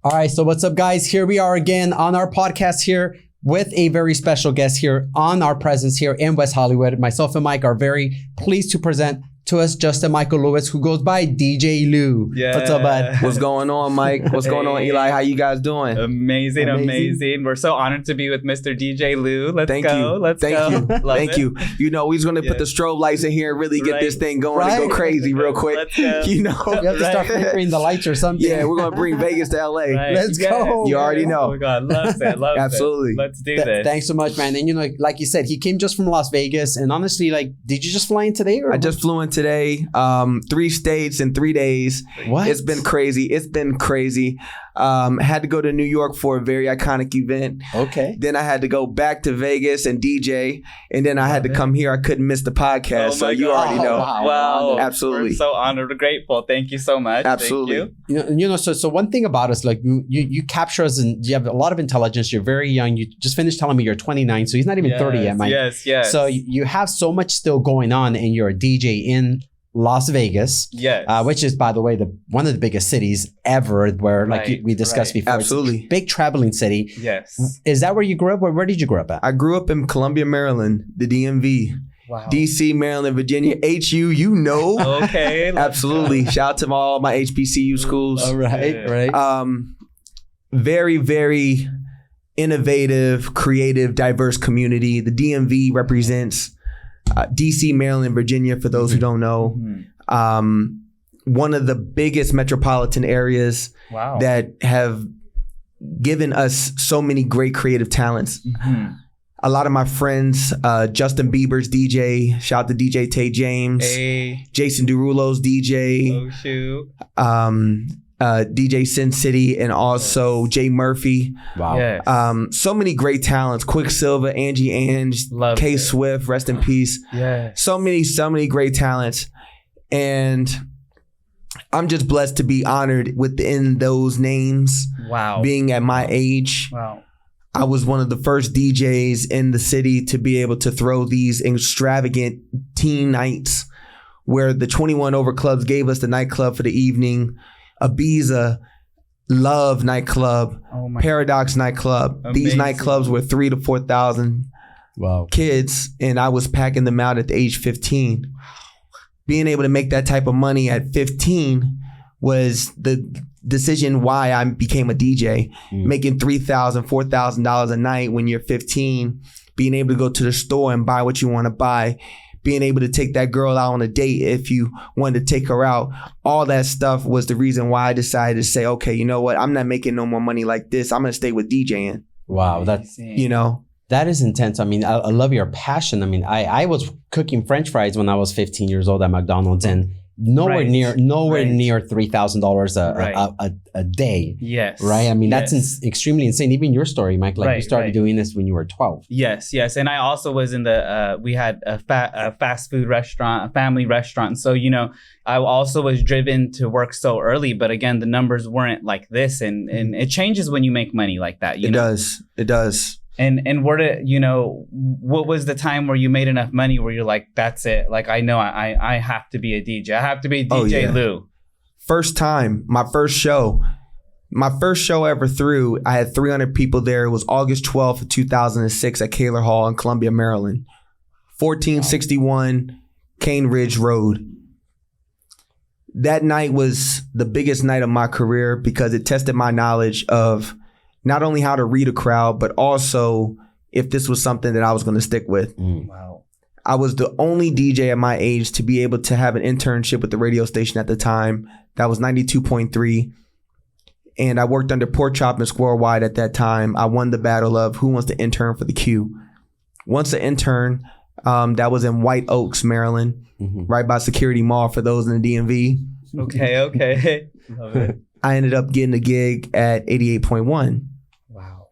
All right, so what's up, guys? Here we are again on our podcast here with a very special guest here on our presence here in West Hollywood. Myself and Mike are very pleased to present to us Justin Michael Lewis, who goes by DJ Lou. Yeah. What's up, bud? What's going on, Mike? What's going on, Eli? How you guys doing? Amazing. We're so honored to be with Mr. DJ Lou. Let's Thank go. you. Let's Thank go. you. Love Thank it. you. You know, we're going to put the strobe lights in here and really get this thing going and go crazy real quick. Let's go. You know? You have to start flickering the lights or something. Yeah, we're going to bring Vegas to LA. Right. Let's go. You already know. Oh my God, loves it. Loves Absolutely. it. Let's do this. Thanks so much, man. And you know, like you said, he came just from Las Vegas. And honestly, like, did you just fly in today? Or I just flew in today. 3 states in 3 days. What? It's been crazy. Had to go to New York for a very iconic event. Okay. Then I had to go back to Vegas and DJ. And then I had to come here. I couldn't miss the podcast. Oh so my you God. already know. Wow. Absolutely. We're so honored and grateful. Thank you so much. Absolutely. Thank You know, so one thing about us, like you capture us and you have a lot of intelligence. You're very young. You just finished telling me you're 29, so he's not even 30 yet, Mike. Yes. So you have so much still going on, and you're a DJ in Las Vegas, Yes. which is, by the way, one of the biggest cities ever. Where, like Right, we discussed right. before, Absolutely. it's a big traveling city. Yes. Is that where you grew up? Where did you grow up at? I grew up in Columbia, Maryland, the DMV. Wow. DC, Maryland, Virginia, HU, you know. Okay. let's Absolutely. Shout out to all my HBCU schools. All right, Yeah. right. Very, very innovative, creative, diverse community. The DMV represents DC, Maryland, Virginia, for those who don't know. Mhm. One of the biggest metropolitan areas Wow. that have given us so many great creative talents. Mhm. A lot of my friends, Justin Bieber's DJ, shout out to DJ Tay James, Jason Derulo's DJ, Oh shoot. DJ Sin City, and also Jay Murphy. Wow. Yes. So many great talents. Quicksilver, Angie Ange, Love K it. Swift, rest in peace. Yes. So many great talents. And I'm just blessed to be honored within those names. Wow. Being at my age, Wow. I was one of the first DJs in the city to be able to throw these extravagant teen nights where the 21 Over clubs gave us the nightclub for the evening, Ibiza, Love nightclub, Oh my. Paradox nightclub. These Amazing. nightclubs were 3,000 to 4,000 Wow. kids, and I was packing them out at the age 15. Being able to make that type of money at 15 was the decision why I became a DJ. Making $3,000, $4,000 a night when you're 15, being able to go to the store and buy what you want to buy, being able to take that girl out on a date if you wanted to take her out. All that stuff was the reason why I decided to say, okay, you know what? I'm not making no more money like this. I'm going to stay with DJing. Wow. That's You know? That is intense. I mean, I love your passion. I mean, I was cooking French fries when I was 15 years old at McDonald's, and nowhere Right. near Right. $3,000 Right. a day. Yes. Right. I mean, that's Yes. extremely insane. Even your story, Mike, like you Right, started right. doing this when you were 12. Yes. And I also was in the, we had a fast food restaurant, a family restaurant. So, you know, I also was driven to work so early, but again, the numbers weren't like this. And it changes when you make money like that. You know? It does. And where did, you know, what was the time where you made enough money where you're like, that's it. Like, I know I have to be a DJ. I have to be DJ Oh, yeah. Lou. First time, my first show ever threw, I had 300 people there. It was August 12th of 2006 at Kaler Hall in Columbia, Maryland. 1461 Cane Ridge Road. That night was the biggest night of my career because it tested my knowledge of not only how to read a crowd, but also if this was something that I was going to stick with. Wow. I was the only DJ at my age to be able to have an internship with the radio station at the time. That was 92.3. And I worked under Pork Chop and Squirrel Wide at that time. I won the battle of who wants to intern for the Q. Once an intern, that was in White Oaks, Maryland, right by Security Mall for those in the DMV. Okay. Love it. I ended up getting a gig at 88.1. Wow.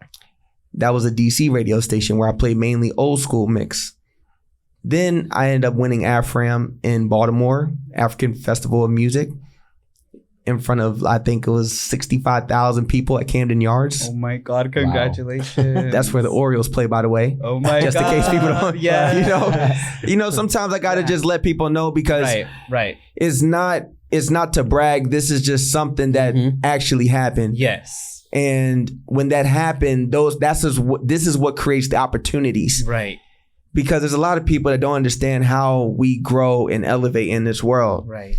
That was a DC radio station where I played mainly old school mix. Then I ended up winning AFRAM in Baltimore, African Festival of Music, in front of, I think it was 65,000 people at Camden Yards. Oh my God. Congratulations. That's where the Orioles play, by the way. Oh my Just God. in case people don't, Yeah. you know, sometimes I got to just let people know because Right. it's not it's not to brag. This is just something that actually happened. Yes. And when that happened, this is what creates the opportunities. Right. Because there's a lot of people that don't understand how we grow and elevate in this world. Right.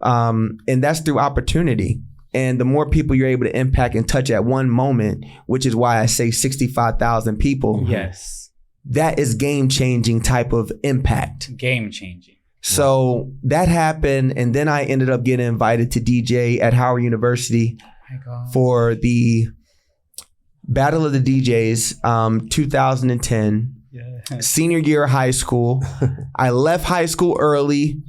And that's through opportunity. And the more people you're able to impact and touch at one moment, which is why I say 65,000 people. Yes. That is game-changing type of impact. Game-changing. So that happened, and then I ended up getting invited to DJ at Howard University for the Battle of the DJs, 2010, senior year of high school. I left high school early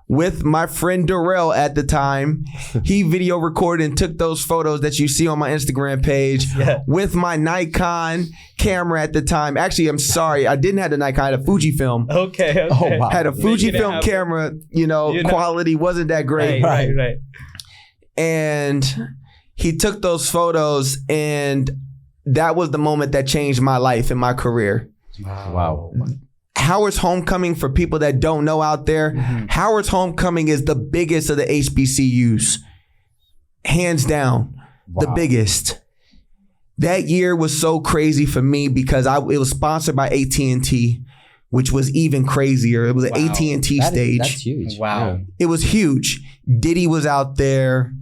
with my friend Darrell at the time. He video recorded and took those photos that you see on my Instagram page with my Nikon camera at the time. Actually, I'm sorry, I didn't have the Nikon, I had a Fujifilm. Okay. Oh, wow. Had a Fujifilm camera, quality wasn't that great. Right. And he took those photos, and that was the moment that changed my life and my career. Wow. Howard's Homecoming, for people that don't know out there, Howard's Homecoming is the biggest of the HBCUs. Hands down, the biggest. That year was so crazy for me because it was sponsored by AT&T, which was even crazier. It was an AT&T stage. That's huge. Wow. Yeah. It was huge. Diddy was out there.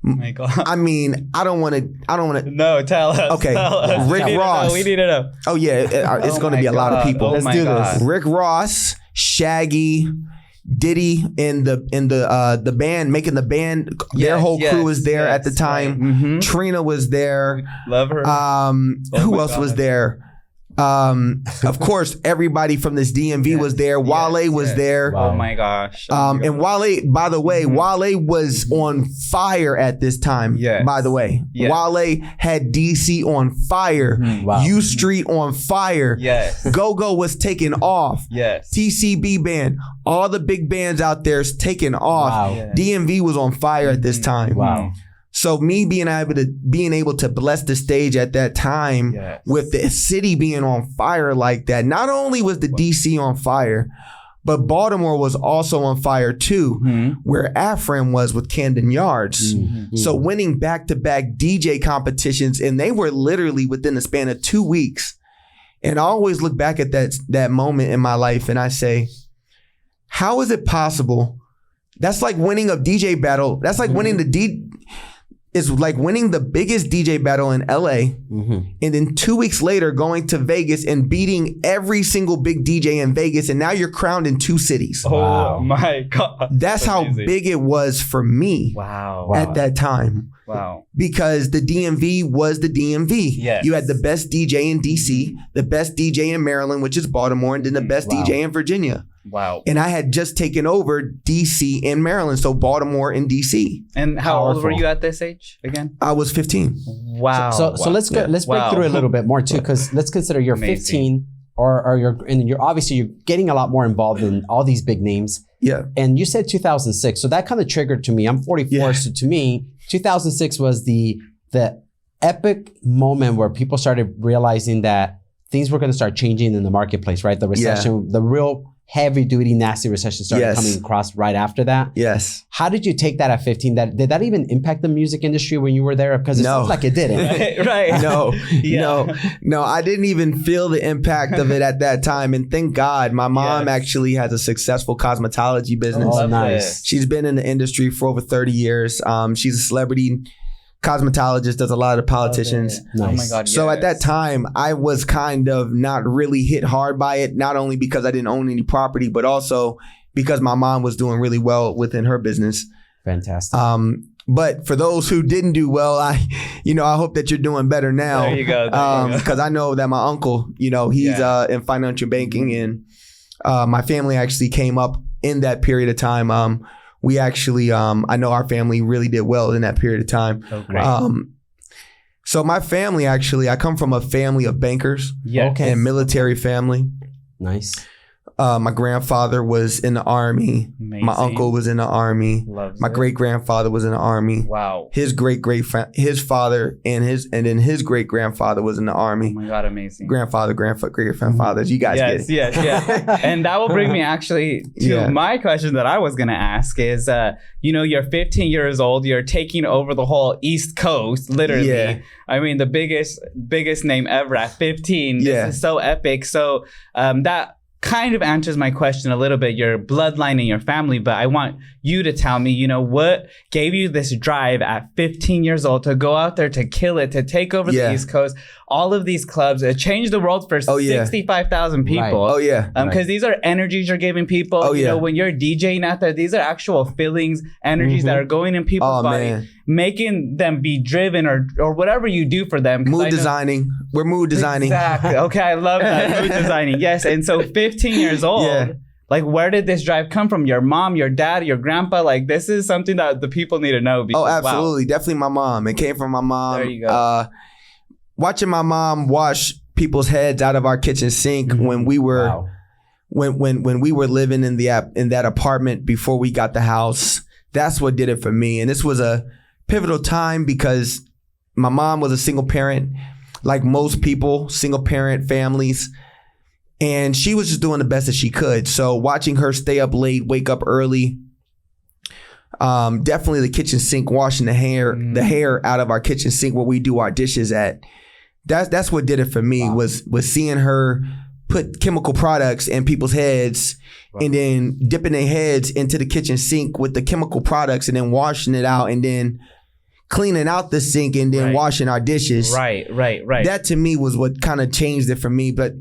Oh my God. I mean, I don't want to. No, tell us. Okay. Tell us. Rick Ross. We need to know. Oh yeah, it's going to be a lot of people. Let's do this. Rick Ross, Shaggy, Diddy, and the band, making the band. Their whole crew was there at the time. Right. Trina was there. Love her. Who else was there? Of course, everybody from this DMV was there. Wale was there. Oh my gosh. And Wale, by the way, Wale was on fire at this time. Yes. By the way, Wale had DC on fire. Wow. U Street on fire. Yes. Go-Go was taking off. Yes. TCB band, all the big bands out there is taking off. Wow. Yeah. DMV was on fire at this time. Wow. So me being able to bless the stage at that time with the city being on fire like that, not only was the DC on fire, but Baltimore was also on fire too, where Afram was with Camden Yards. So winning back-to-back DJ competitions, and they were literally within the span of 2 weeks. And I always look back at that moment in my life and I say, how is it possible? That's like winning a DJ battle. That's like winning it's like winning the biggest DJ battle in LA, and then 2 weeks later going to Vegas and beating every single big DJ in Vegas, and now you're crowned in 2 cities. Oh my God. That's how big it was for me at that time. Wow. Because the DMV was the DMV. Yes. You had the best DJ in DC, the best DJ in Maryland, which is Baltimore, and then the best DJ in Virginia. Wow. And I had just taken over DC and Maryland, so Baltimore and DC. And how old were you at this age again? I was 15. Wow. So let's go. Let's break through a little bit more too, because let's consider you're 15, or you're obviously you're getting a lot more involved in all these big names. Yeah. And you said 2006, so that kind of triggered to me. I'm 44, so to me, 2006 was the epic moment where people started realizing that things were going to start changing in the marketplace, right? The recession, the real heavy duty, nasty recession started coming across right after that. Yes. How did you take that at 15? Did that even impact the music industry when you were there? Because it seems like it didn't. Right. No, I didn't even feel the impact of it at that time. And thank God, my mom actually has a successful cosmetology business. Oh, nice. She's been in the industry for over 30 years. She's a celebrity cosmetologist, does a lot of politicians. Nice. Oh my God. So at that time, I was kind of not really hit hard by it, not only because I didn't own any property, but also because my mom was doing really well within her business. Fantastic. But for those who didn't do well, I hope that you're doing better now. There you go. Because I know that my uncle, he's in financial banking, and my family actually came up in that period of time. We actually, I know our family really did well in that period of time. Okay. So my family, actually, I come from a family of bankers and military family. Nice. My grandfather was in the Army. Amazing. My uncle was in the Army. Loves My it. great grandfather was in the Army. Wow. His his father and then his great grandfather was in the Oh Army. my God, amazing. Grandfather, great grandfathers. You guys get it. Yes. And that will bring me actually to my question that I was going to ask is, you're 15 years old. You're taking over the whole East Coast, literally. Yeah. I mean, the biggest name ever at 15. Yeah. This is so epic. So that kind of answers my question a little bit, your bloodline and your family, but I want you to tell me, what gave you this drive at 15 years old to go out there, to kill it, to take over the East Coast, all of these clubs, it changed the world for 65,000 people. Right. Oh, yeah. Because these are energies you're giving people. Oh, yeah. When you're DJing out there, these are actual feelings, energies that are going in people's body, making them be driven or whatever you do for them. Mood designing. We're mood designing. Exactly. Okay, I love that. Mood designing. Yes. And so 15 years old, like, where did this drive come from? Your mom, your dad, your grandpa? Like, this is something that the people need to know. Because, absolutely. Wow. Definitely my mom. It came from my mom. There you go. Watching my mom wash people's heads out of our kitchen sink when we were when we were living in that apartment before we got the house. That's what did it for me. And this was a pivotal time because my mom was a single parent, like most people, single parent families. And she was just doing the best that she could. So watching her stay up late, wake up early, definitely the kitchen sink, washing the hair out of our kitchen sink where we do our dishes at. That's what did it for me. was seeing her put chemical products in people's heads and then dipping their heads into the kitchen sink with the chemical products and then washing it out and then cleaning out the sink and then washing our dishes. Right. That to me was what kind of changed it for me. But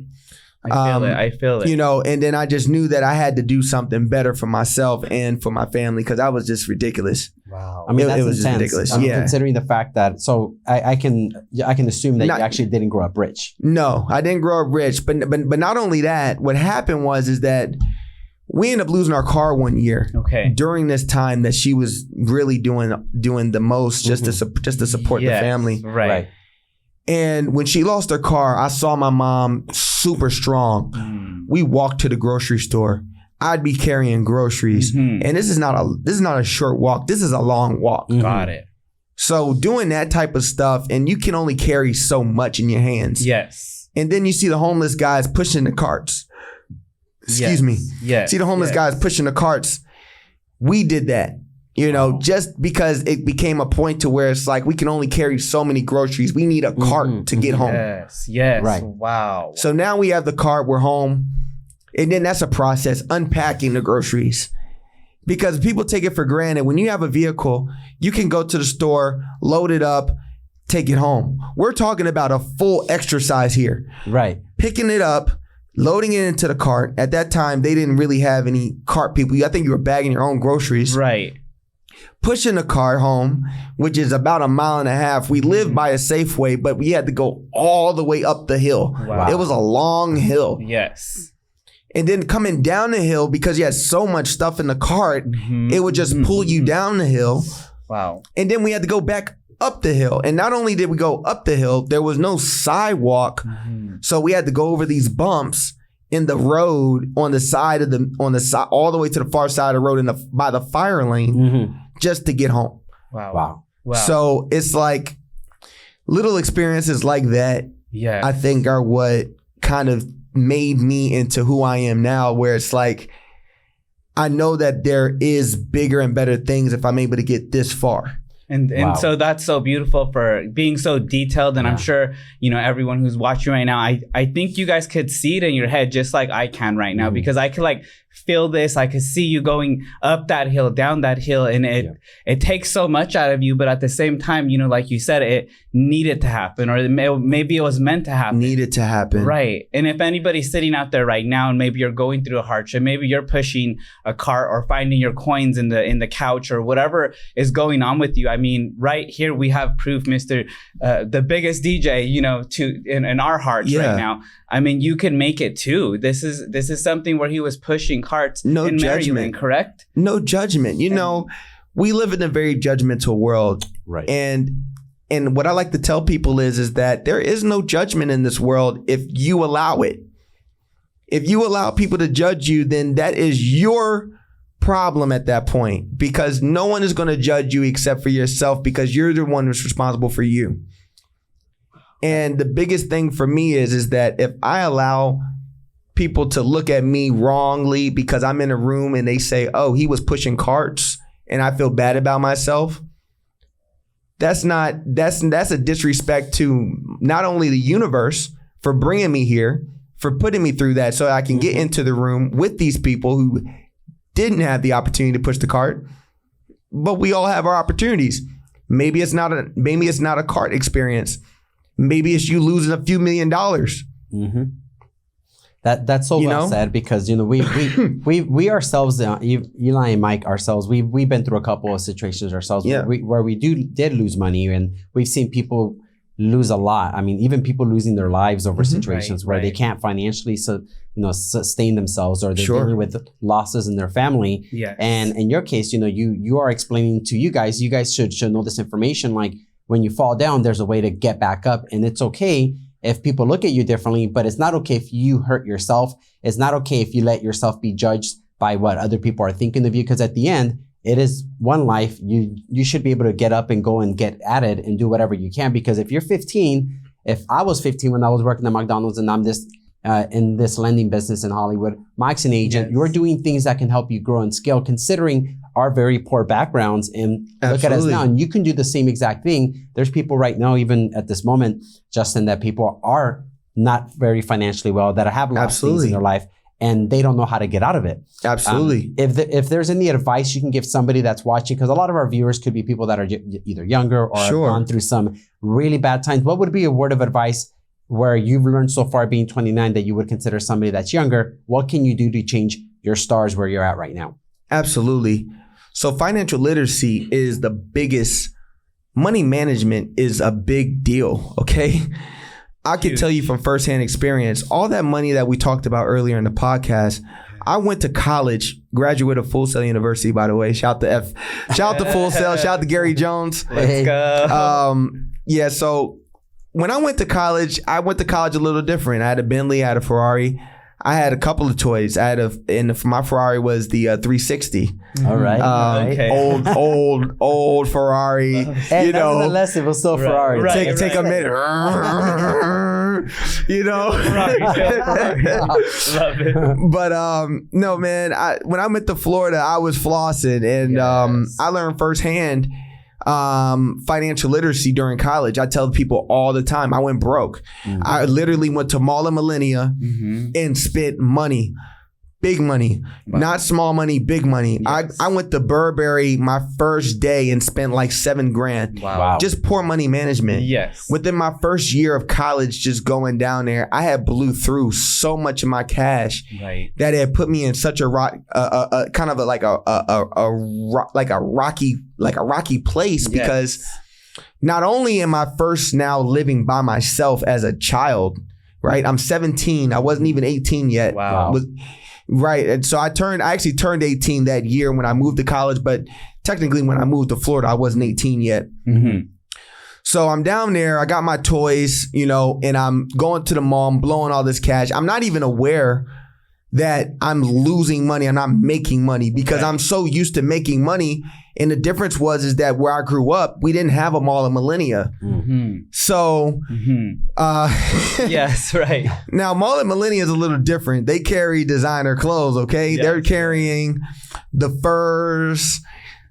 I feel it. And then I just knew that I had to do something better for myself and for my family because I was just ridiculous. Wow. I mean, it was just ridiculous. Considering the fact that, so I can assume that you actually didn't grow up rich. No, I didn't grow up rich. But not only that, what happened is that we ended up losing our car one year. Okay. During this time that she was really doing the most just to support the family. Right. And when she lost her car, I saw my mom super strong. We walked to the grocery store. I'd be carrying groceries. And this is not a short walk. This is a long walk. Got it. So doing that type of stuff, and you can only carry so much in your hands. Yes. And then you see the homeless guys pushing the carts. Excuse me. Yes. See the homeless guys pushing the carts. We did that. Just because it became a point to where it's like we can only carry so many groceries. We need a cart to get home. Yes. Right. Wow. So now we have the cart, we're home. And then that's a process, unpacking the groceries. Because people take it for granted. When you have a vehicle, you can go to the store, load it up, take it home. We're talking about a full exercise here. Right. Picking it up, loading it into the cart. At that time, they didn't really have any cart people. I think you were bagging your own groceries. Right. Pushing the cart home, which is about 1.5 miles. We lived by a Safeway, but we had to go all the way up the hill. Wow. It was a long hill. Yes. And then coming down the hill, because you had so much stuff in the cart, it would just pull you down the hill. Wow. And then we had to go back up the hill. And not only did we go up the hill, there was no sidewalk. So we had to go over these bumps in the road on the side all the way to the far side of the road by the fire lane just to get home. Wow. So it's like little experiences like that, I think are what kind of made me into who I am now, where it's like, I know that there is bigger and better things if I'm able to get this far. And so that's so beautiful for being so detailed. And I'm sure, everyone who's watching right now, I think you guys could see it in your head just like I can right now, because I could feel this. I could see you going up that hill, down that hill, and it takes so much out of you. But at the same time, like you said, it needed to happen, or maybe it was meant to happen. Needed to happen. Right. And if anybody's sitting out there right now and maybe you're going through a hardship, maybe you're pushing a cart or finding your coins in the couch or whatever is going on with you. I mean, right here we have proof, Mr. The biggest DJ, in our hearts right now. I mean, you can make it too. This is something where he was pushing carts in judgment. Maryland, correct? No judgment. We live in a very judgmental world. Right. And what I like to tell people is that there is no judgment in this world if you allow it. If you allow people to judge you, then that is your problem at that point, because no one is going to judge you except for yourself, because you're the one who's responsible for you. And the biggest thing for me is that if I allow people to look at me wrongly because I'm in a room and they say, oh, he was pushing carts, and I feel bad about myself, that's a disrespect to not only the universe for bringing me here, for putting me through that so I can get into the room with these people who didn't have the opportunity to push the cart, but we all have our opportunities. Maybe it's not a cart experience. Maybe it's you losing a few $1 million. Mm-hmm. That's so well said, because we ourselves, Eli and Mike ourselves, we've been through a couple of situations ourselves where we did lose money, and we've seen people lose a lot. I mean, even people losing their lives over situations where they can't financially sustain themselves, or they're dealing with losses in their family. Yes. And in your case, you are explaining to you guys should know this information. Like, when you fall down, there's a way to get back up, and it's okay if people look at you differently, but it's not okay if you hurt yourself. It's not okay if you let yourself be judged by what other people are thinking of you, because at the end, it is one life. You should be able to get up and go and get at it and do whatever you can. Because if you're 15, if I was 15 when I was working at McDonald's, and I'm in this lending business in Hollywood, Mike's an agent, you're doing things that can help you grow and scale, considering our very poor backgrounds. And look at us now, and you can do the same exact thing. There's people right now, even at this moment, Justin, that people are not very financially well, that have lost things in their life, and they don't know how to get out of it. Absolutely. If there's any advice you can give somebody that's watching, because a lot of our viewers could be people that are either younger or have gone through some really bad times, what would be a word of advice where you've learned so far being 29 that you would consider somebody that's younger? What can you do to change your stars where you're at right now? Absolutely. So financial literacy is the biggest. Money management is a big deal, okay? I can tell you from firsthand experience, all that money that we talked about earlier in the podcast, I went to college, graduate of Full Sail University, by the way. Shout out to Full Sail, shout out to Gary Jones. Let's go. So when I went to college a little different. I had a Bentley, I had a Ferrari. I had a couple of toys. My Ferrari was the 360. All right. Old Ferrari. And nevertheless, it was still Ferrari. Take a minute. Love it. But no, man. When I went to Florida, I was flossing, and I learned firsthand financial literacy during college. I tell people all the time, I went broke. Mm-hmm. I literally went to Mall of Millennia and spent money. Big money, not small money, big money. Yes. I went to Burberry my first day and spent like $7,000. Wow. Just poor money management. Yes. Within my first year of college, just going down there, I had blew through so much of my cash that it had put me in such a rocky place, because not only am I first now living by myself as a child, right? I'm 17. I wasn't even 18 yet. Wow. Right. And so I actually turned 18 that year when I moved to college, but technically when I moved to Florida, I wasn't 18 yet. Mm-hmm. So I'm down there, I got my toys, and I'm going to the mall, I'm blowing all this cash. I'm not even aware that I'm losing money. I'm not making money, because I'm so used to making money. And the difference is that where I grew up, we didn't have a Mall of Millennia. Mm-hmm. So, yes, right. Now, Mall of Millennia is a little different. They carry designer clothes, okay? Yes. They're carrying the furs,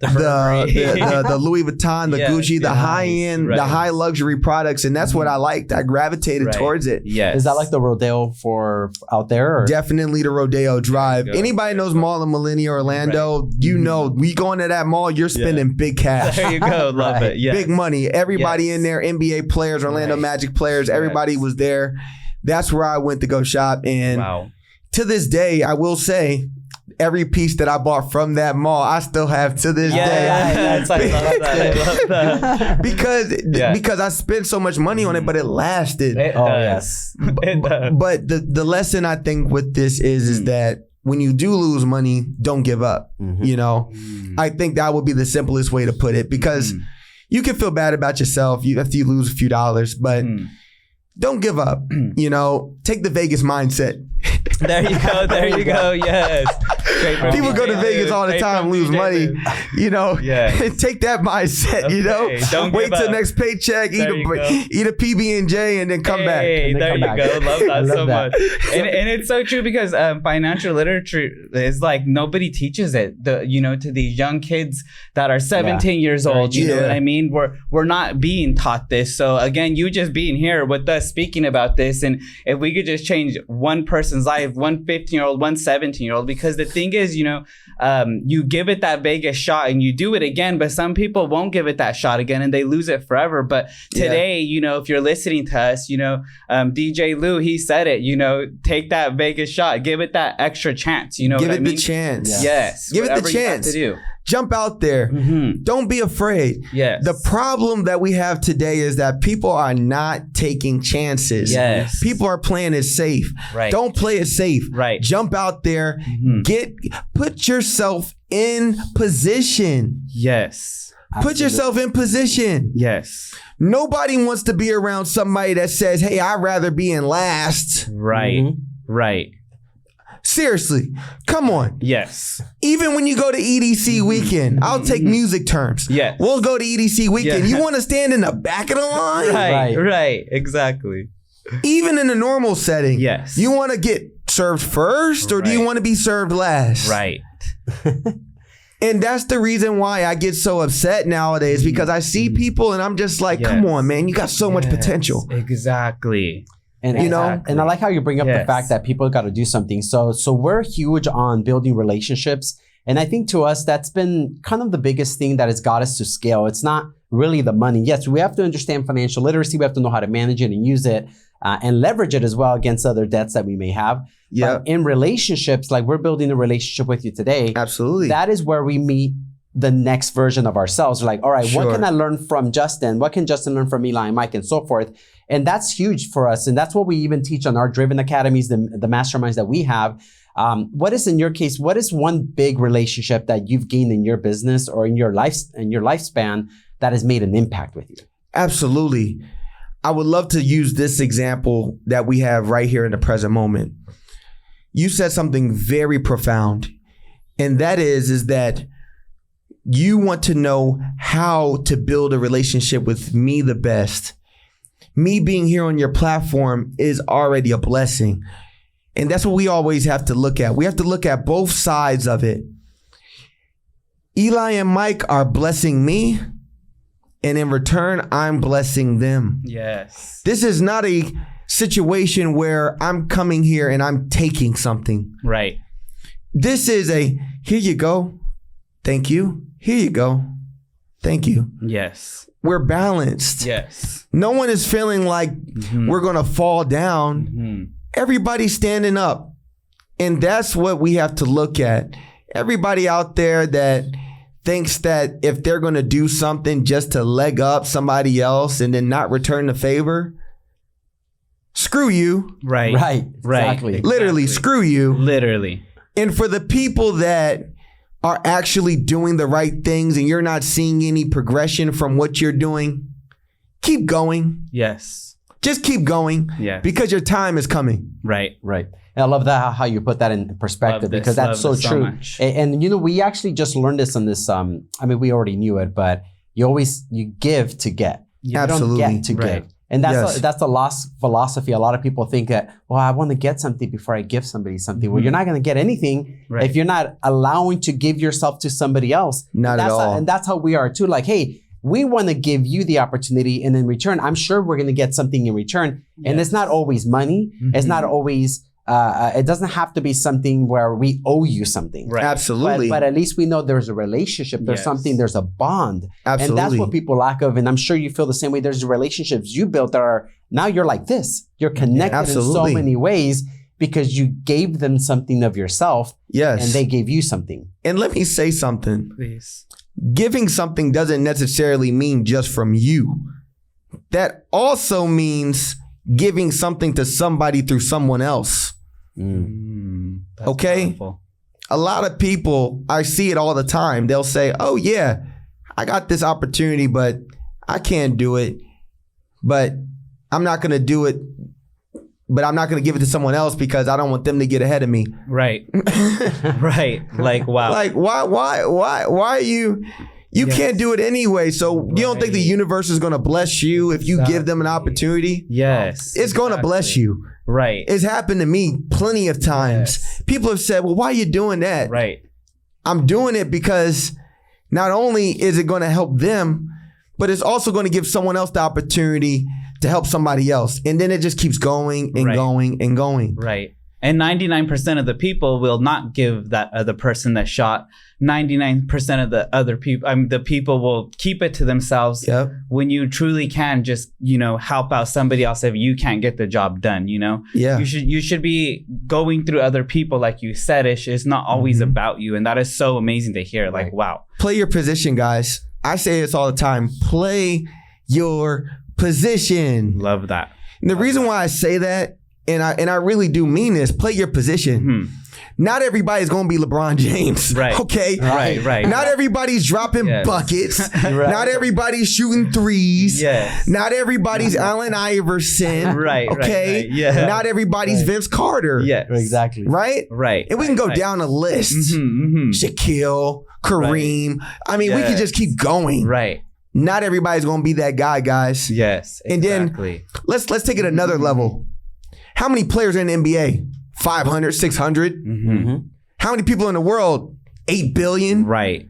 the Louis Vuitton, the Gucci, the high-end, the high luxury products. And that's what I liked. I gravitated towards it. Yes. Is that like the Rodeo for out there? Or? Definitely the Rodeo Drive. Anybody knows Mall of Millennia, Orlando, we go into that mall, you're spending big cash. There you go. Love it. Yes. Big money. Everybody in there, NBA players, Orlando Magic players, everybody was there. That's where I went to go shop. And to this day, I will say, every piece that I bought from that mall, I still have to this day. I love that. Because I spent so much money on it, but it lasted. It does. But the lesson I think with this is that when you do lose money, don't give up. Mm-hmm. I think that would be the simplest way to put it, because you can feel bad about yourself if you lose a few dollars, but don't give up. Take the Vegas mindset. There you go. There you go. Yes. People go to Vegas all the time, lose money. You know, take that mindset. You know, Don't wait till next paycheck, eat a PB&J, and then come back. There you go. Love that so much. And it's so true because financial literature is like nobody teaches it. To these young kids that are 17 years old. You know what I mean? We're not being taught this. So again, you just being here with us speaking about this, and if we could just change one person's life, one 15-year-old, one 17-year-old, because the thing is, you give it that Vegas shot and you do it again, but some people won't give it that shot again and they lose it forever. But today, if you're listening to us, DJ Lou, he said it, take that Vegas shot, give it that extra chance, give it the chance. Yes. Give it the chance. To do. Jump out there. Mm-hmm. Don't be afraid. Yes. The problem that we have today is that people are not taking chances. Yes. People are playing it safe. Right. Don't play it safe. Right. Jump out there. Mm-hmm. Put yourself in position. Yes. Absolutely. Put yourself in position. Yes. Nobody wants to be around somebody that says, hey, I'd rather be in last. Right. Mm-hmm. Right. Seriously, come on. Yes. Even when you go to EDC weekend, I'll take music terms. Yes. We'll go to EDC weekend. You want to stand in the back of the line? Right. Exactly. Even in a normal setting. Yes. You want to get served first or do you want to be served last? Right. And that's the reason why I get so upset nowadays, because I see people and I'm just like, come on, man, you got so much potential. Exactly. And and I like how you bring up the fact that people got to do something. So we're huge on building relationships. And I think to us, that's been kind of the biggest thing that has got us to scale. It's not really the money. Yes, we have to understand financial literacy. We have to know how to manage it and use it and leverage it as well against other debts that we may have. Yeah. But in relationships, like we're building a relationship with you today. Absolutely. That is where we meet the next version of ourselves. We're like, all right, what can I learn from Justin? What can Justin learn from Eli and Mike and so forth? And that's huge for us. And that's what we even teach on our Driven Academies, the masterminds that we have. What is, in your case, what is one big relationship that you've gained in your business or in your lifespan that has made an impact with you? Absolutely. I would love to use this example that we have right here in the present moment. You said something very profound, and that is that you want to know how to build a relationship with me the best. Me being here on your platform is already a blessing. And that's what we always have to look at. We have to look at both sides of it. Eli and Mike are blessing me, and in return, I'm blessing them. Yes. This is not a situation where I'm coming here and I'm taking something. Right. This is a, here you go. Thank you. Here you go. Thank you. Yes. We're balanced. Yes. No one is feeling like we're going to fall down. Everybody's standing up. And that's what we have to look at. Everybody out there that thinks that if they're going to do something just to leg up somebody else and then not return the favor, screw you. Right. Exactly. Literally, screw you. Literally. And for the people that are actually doing the right things and you're not seeing any progression from what you're doing, keep going. Yes. Just keep going. Yeah. Because your time is coming. Right. And I love that how you put that in perspective, because that's so true. And we actually just learned this on this. We already knew it, but you give to get. You Absolutely. don't get to give. And that's the lost philosophy. A lot of people think that, well, I want to get something before I give somebody something. Well, you're not going to get anything if you're not allowing to give yourself to somebody else. Not at all. And that's how we are too. Like, hey, we want to give you the opportunity, and in return, I'm sure we're going to get something in return. Yes. And it's not always money. It's not always, it doesn't have to be something where we owe you something. Right. Absolutely. But at least we know there's a relationship, there's something, there's a bond. Absolutely. And that's what people lack of. And I'm sure you feel the same way. There's relationships you built that are, now you're like this. You're connected in so many ways because you gave them something of yourself. Yes. And they gave you something. And let me say something. Please. Giving something doesn't necessarily mean just from you. That also means giving something to somebody through someone else. Okay? Powerful. A lot of people, I see it all the time. They'll say, oh yeah, I got this opportunity, but I can't do it. But I'm not going to do it but I'm not going to give it to someone else because I don't want them to get ahead of me. Right. Right. Like, wow. Like, why are you can't do it anyway. So you don't think the universe is going to bless you if you give them an opportunity? Yes. It's going to bless you. Right. It's happened to me plenty of times. Yes. People have said, well, why are you doing that? Right. I'm doing it because not only is it going to help them, but it's also going to give someone else the opportunity to help somebody else. And then it just keeps going and going and going. Right. And 99% of the people will not give that other person that shot. 99% of the other people, the people will keep it to themselves. Yep. When you truly can just, help out somebody else if you can't get the job done, Yeah. You should be going through other people, like you said. It's not always about you. And that is so amazing to hear. Like, wow. Play your position, guys. I say this all the time. Play your position. Love that. And the reason why I say that, and I really do mean this, play your position. Mm-hmm. Not everybody's going to be LeBron James. Right. Okay. Right. Not everybody's dropping buckets. Not everybody's shooting threes. Yes. Not everybody's Allen Iverson. Right. Okay. Right. Yeah. Not everydy's Vince Carter. Yes. Exactly. Right. Right. And we can go down a list. Shaquille, Kareem. I mean, we can just keep going. Right. Not everybody's going to be that guy, guys. Yes. And then let's take it another level. How many players are in the NBA? 500, 600? How many people in the world? 8 billion? Right.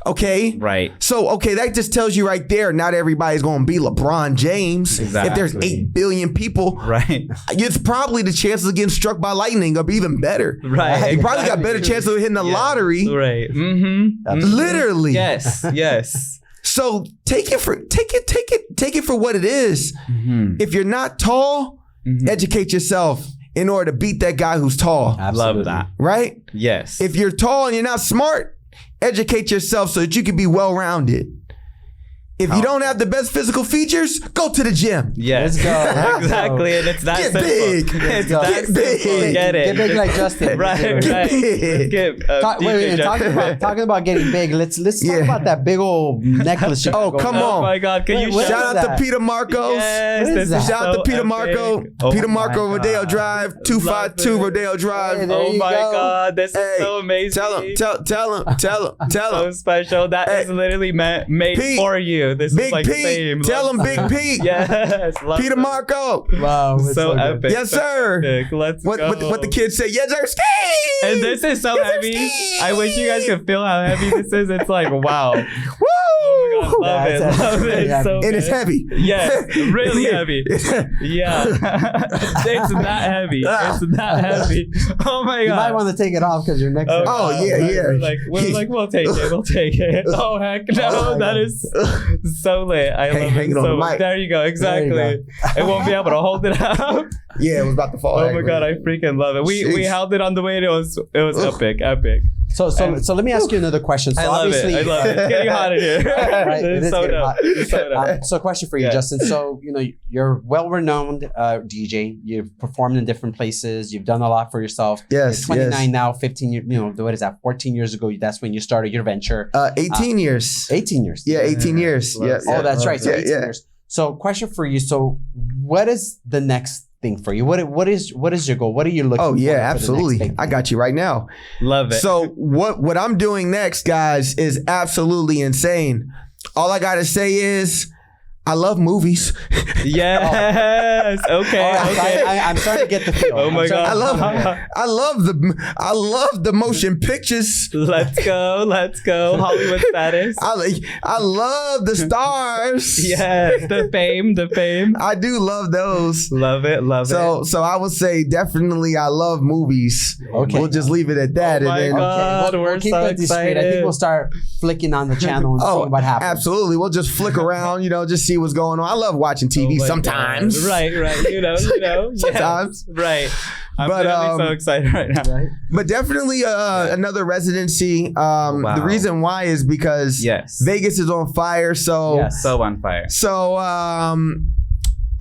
Okay. Right. So, okay, that just tells you right there, not everybody's going to be LeBron James. Exactly. If there's 8 billion people, right, it's probably the chances of getting struck by lightning are even better. Right. You probably got better chances of hitting the lottery. Right. Literally. Yes. Yes. So take it for what it is. If you're not tall, educate yourself in order to beat that guy who's tall. Absolutely. Love that. Right? Yes. If you're tall and you're not smart, educate yourself so that you can be well-rounded. If you don't have the best physical features, go to the gym. Yes. Let's go. Exactly. And it's that Get simple. big. It's that simple. Get it. Get big like Justin. Right. Get big. Get, talking about getting big. Let's talk about that big old necklace. Oh, come on. Oh my God. Can you shout out to Peter Marcos? Yes. Shout out to Peter Marco. Peter Marco, Rodeo Drive, 252 Rodeo Drive. Hey, oh my God. This Hey, is so amazing. Tell him. So special. That is literally made Pete, for you. This Big is like Pete. fame. Tell him Big Pete. Yes. Peter Marco. Wow. So epic. Yes, sir. Epic. Let's go. What the kids say? Yes, sir. Ski. And this is so heavy. I wish you guys could feel how heavy this is. It's like, wow. Woo! Oh my God, love it. Love it. It's so And it's good. heavy. Yes, really heavy. Yeah. It's that heavy. It's that heavy. Oh my God. You might want to take it off because your neck's yeah. We'll take it. We'll take it. Oh heck no. That is so lit. I love hang it it on so the much. mic. There you go. Exactly. There It won't be able to hold it up. Yeah, it was about to fall. Oh my God, I freaking love it. We held it on the way and it was epic. So let me ask you another question. So I love it. It's getting hot in here. Right, It's so dope. So question for you, Justin. So, you're well-renowned DJ. You've performed in different places. You've done a lot for yourself. Yes, You're 29 now, 15 years, what is that? 14 years ago, that's when you started your venture. 18 years. 18 years. Yeah, 18 years. Yeah. Oh, that's right. So Yeah, 18 yeah. years. So question for you. So what is the next thing for you? What is your goal? What are you looking for? Oh yeah, for the absolutely. next thing? I got you right now. Love it. So what I'm doing next, guys, is absolutely insane. All I gotta say is I love movies. Yes. Okay. I'm starting to get the feel. Oh my God. I love the motion pictures. Let's go. Hollywood status. I love the stars. Yes. The fame. I do love those. Love it. So I would say definitely I love movies. Okay. We'll just leave it at that. Oh my God. We'll keep so it discreet. I think excited. we'll start flicking on the channel and seeing what happens. Absolutely. We'll just flick around, just see what's going on. I love watching TV sometimes. God. Right. You know. Sometimes. Yes. Right. I'm But, literally so excited right now. Right? But definitely another residency. The reason why is because Vegas is on fire. So Yes. So on fire. So I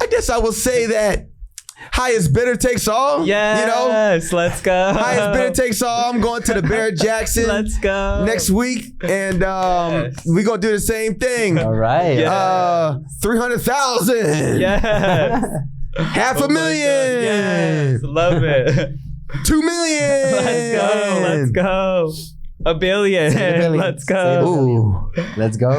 guess I will say that highest bidder takes all. Yes. Let's go. Highest bidder takes all. I'm going to the Barrett Jackson Let's go. next week, and we're gonna do the same thing. All right. Yeah. 300,000. Yes. 500,000. Yes, love it. 2 million. Let's go. A billion. Let's go. Ooh. Let's go.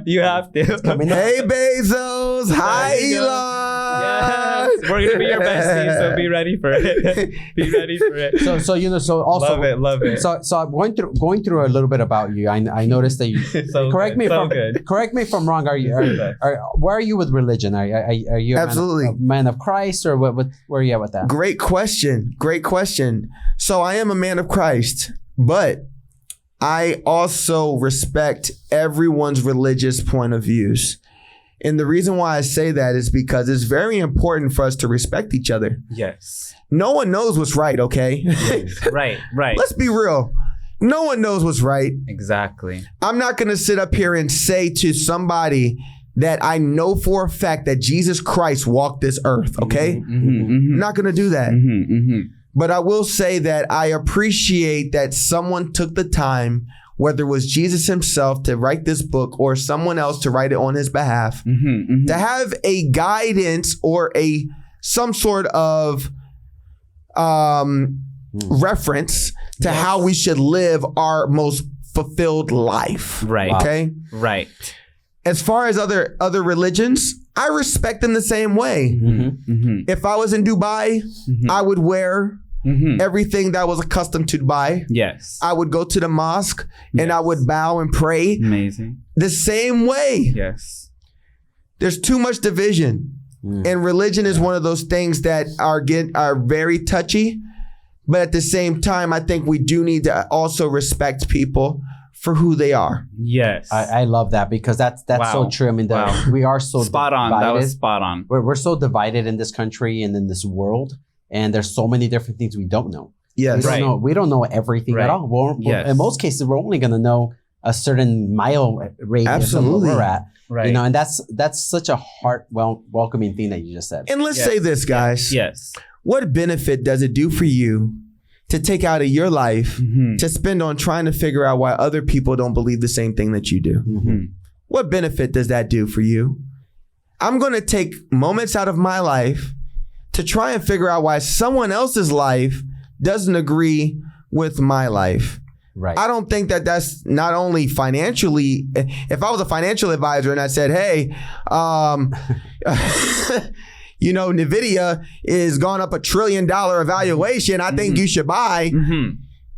You have to. Hey, Bezos. Hi, There you go. Elon. Yes. We're gonna be your besties, so be ready for it. Be ready for it. So also Love it. So I'm going through a little bit about you. I noticed that you So correct me good. if I'm wrong. Where are you with religion? Are you Absolutely a man of Christ, or what where are you at with that? Great question. So I am a man of Christ, but I also respect everyone's religious point of views. And the reason why I say that is because it's very important for us to respect each other. Yes. No one knows what's right, okay? Right. Let's be real. No one knows what's right. Exactly. I'm not going to sit up here and say to somebody that I know for a fact that Jesus Christ walked this earth, okay? I'm not going to do that. But I will say that I appreciate that someone took the time, whether it was Jesus himself to write this book or someone else to write it on his behalf, to have a guidance or some sort of reference to how we should live our most fulfilled life. Right. Okay. Right. As far as other religions, I respect them the same way. If I was in Dubai, I would wear everything that was accustomed to Dubai. Yes. I would go to the mosque and I would bow and pray Amazing. the same way. Yes. There's too much division. And religion is one of those things that are very touchy. But at the same time, I think we do need to also respect people for who they are. Yes. I love that, because that's so true. I mean, we are so spot on. divided. That was spot on. We're so divided in this country and in this world, and there's so many different things we don't know. Yes. We don't know everything at all. In most cases, we're only going to know a certain mile radius of where we're at. Right. You know, and that's such a welcoming thing that you just said. And let's say this, guys. Yes. What benefit does it do for you to take out of your life to spend on trying to figure out why other people don't believe the same thing that you do? What benefit does that do for you? I'm going to take moments out of my life to try and figure out why someone else's life doesn't agree with my life. Right. I don't think that that's not only financially. If I was a financial advisor and I said, hey, you know, NVIDIA is gone up $1 trillion evaluation, I think you should buy.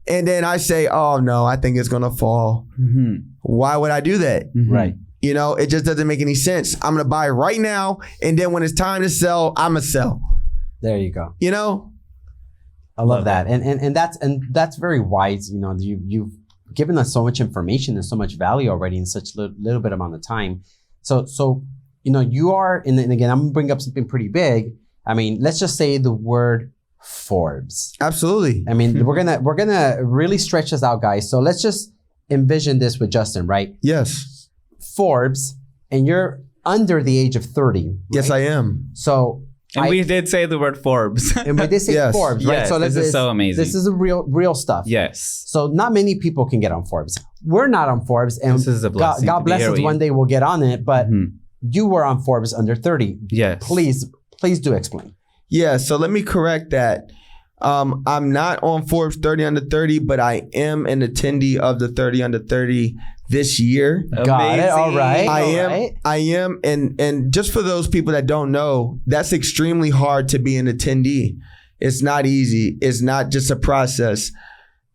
And then I say, oh no, I think it's going to fall. Why would I do that? Right. You know, it just doesn't make any sense. I'm going to buy right now. And then when it's time to sell, I'm going to sell. There you go. You know? I love that. And that's very wise. You know, you've given us so much information and so much value already in such little bit amount of time. So, you know, you are, and again, I'm gonna bring up something pretty big. I mean, let's just say the word Forbes. Absolutely. I mean, we're gonna really stretch this out, guys. So let's just envision this with Justin, right? Yes. Forbes, and you're under the age of 30. Right? Yes, I am. So. And we did say the word Forbes. And we did say Forbes, right? Yes, So this is so amazing. This is a real stuff. Yes. So not many people can get on Forbes. We're not on Forbes, and this is a blessing. God bless us. One day we'll get on it. But you were on Forbes under 30. Yes. Please do explain. Yeah. So let me correct that. I'm not on Forbes 30 under 30, but I am an attendee of the 30 under 30 this year. Got it. All right. I am. And just for those people that don't know, that's extremely hard to be an attendee. It's not easy. It's not just a process.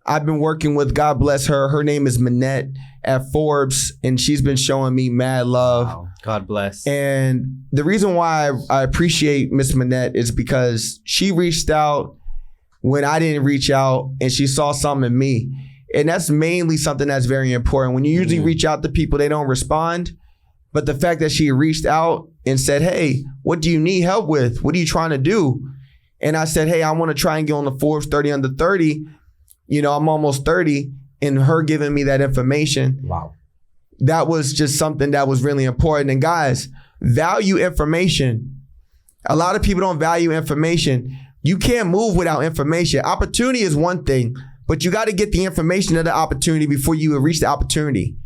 I've been working with, God bless her. Her name is Manette at Forbes, and she's been showing me mad love. Wow. God bless. And the reason why I appreciate Miss Manette is because she reached out when I didn't reach out, and she saw something in me. And that's mainly something that's very important. When you usually reach out to people, they don't respond. But the fact that she reached out and said, hey, what do you need help with? What are you trying to do? And I said, hey, I want to try and get on the Forbes 30 under 30. You know, I'm almost 30. And her giving me that information. Wow. That was just something that was really important. And guys, value information. A lot of people don't value information. You can't move without information. Opportunity is one thing, but you got to get the information of the opportunity before you reach the opportunity.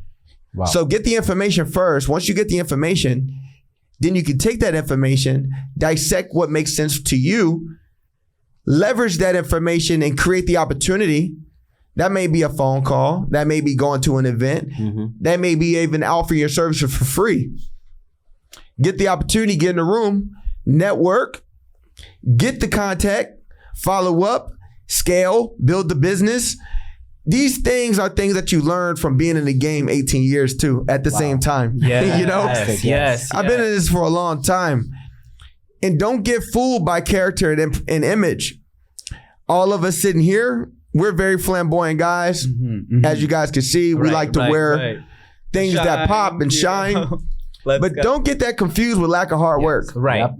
Wow. So get the information first. Once you get the information, Then you can take that information, dissect what makes sense to you, leverage that information and create the opportunity. That may be a phone call. That may be going to an event. That may be even offering your services for free. Get the opportunity, get in the room, network, get the contact, follow up, scale, build the business. These things are things that you learn from being in the game 18 years too at the same time. Yeah. You know? Yes. I've been in this for a long time. And don't get fooled by character and image. All of us sitting here, we're very flamboyant guys. As you guys can see, we like to wear things that pop and shine. But don't get that confused with lack of hard work. Right. Yep.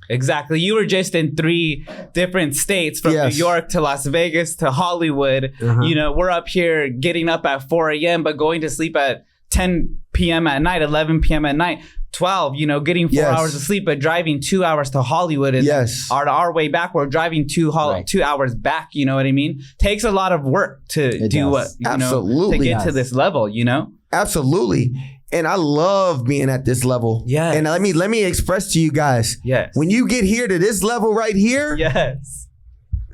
Exactly. You were just in 3 different states, from New York to Las Vegas to Hollywood. You know, we're up here getting up at 4 a.m. but going to sleep at 10 p.m. at night, 11 p.m. at night, 12, you know, getting 4 hours of sleep, but driving 2 hours to Hollywood. And our way back, we're driving 2 hours back. You know what I mean? Takes a lot of work to to get to this level, you know? Absolutely. And I love being at this level. Yeah. And let me express to you guys. Yes. When you get here to this level right here. Yes.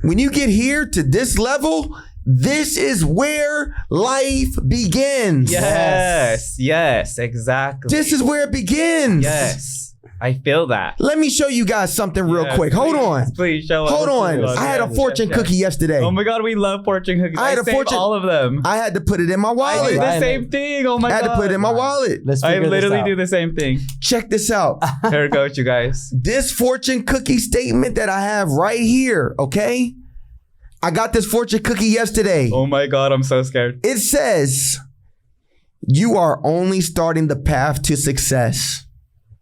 When you get here to this level, this is where life begins. Yes, exactly. This is where it begins. Yes. I feel that. Let me show you guys something real quick. Hold on. Please show us. Hold on. I had a fortune cookie yesterday. Oh my God, we love fortune cookies. I saved all of them. I had to put it in my wallet. I do the same thing. Oh my God. I had to put it in my wallet. I literally do the same thing. Check this out. Here it goes, you guys. This fortune cookie statement that I have right here, okay? I got this fortune cookie yesterday. Oh my God, I'm so scared. It says, you are only starting the path to success.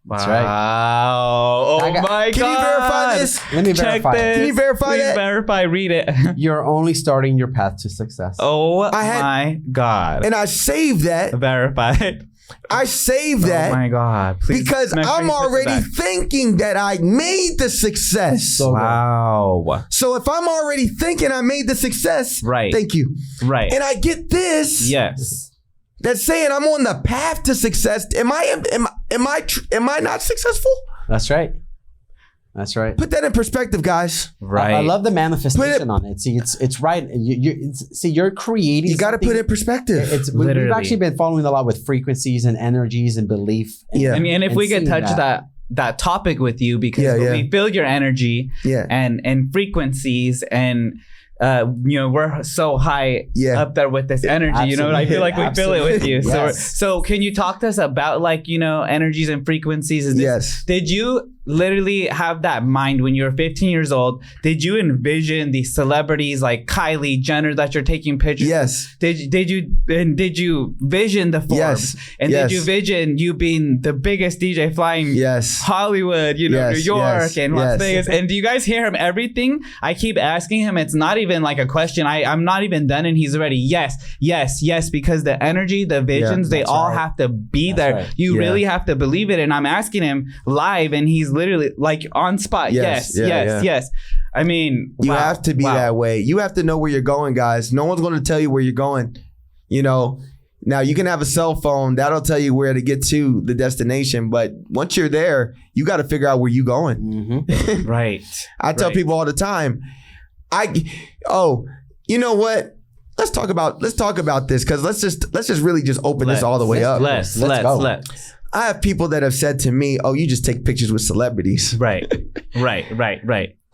That's right. Wow. Oh my God. Can you verify this? Let me verify it. Can you verify that? Please verify. Read it. You're only starting your path to success. Oh my God. And I saved that. Verified. I saved that. Oh my God. Please because I'm already thinking that I made the success. Wow. So if I'm already thinking I made the success, thank you. Right. And I get this. Yes. That's saying I'm on the path to success. Am I not successful? That's right. That's right. Put that in perspective, guys. Right. I love the manifestation on it. See, it's right. You're creating. You got to put it in perspective. We've actually been following a lot with frequencies and energies and belief. And if we could touch that topic with you, because we feel your energy and frequencies and we're so high up there with this energy. Absolutely. You know, I feel like we feel it with you. Yes. So can you talk to us about energies and frequencies? Did you literally have that mind when you were 15 years old? Did you envision these celebrities like Kylie Jenner that you're taking pictures? Yes. Did you vision the Forbes? And did you vision you being the biggest DJ flying Hollywood, New York and Las Vegas? And do you guys hear him? Everything I keep asking him, it's not even like a question. I'm not even done and he's already yes, because the energy, the visions, they all have to be there. Right. You really have to believe it. And I'm asking him live and he's literally like on spot. Yes. I mean, you have to be that way. You have to know where you're going, guys. No one's going to tell you where you're going. Now you can have a cell phone that'll tell you where to get to the destination, but once you're there, you got to figure out where you're going. Mm-hmm. Right. I tell people all the time. You know what? Let's talk about this because let's just really just open this all the way up. Let's go. I have people that have said to me, "Oh, you just take pictures with celebrities." Right.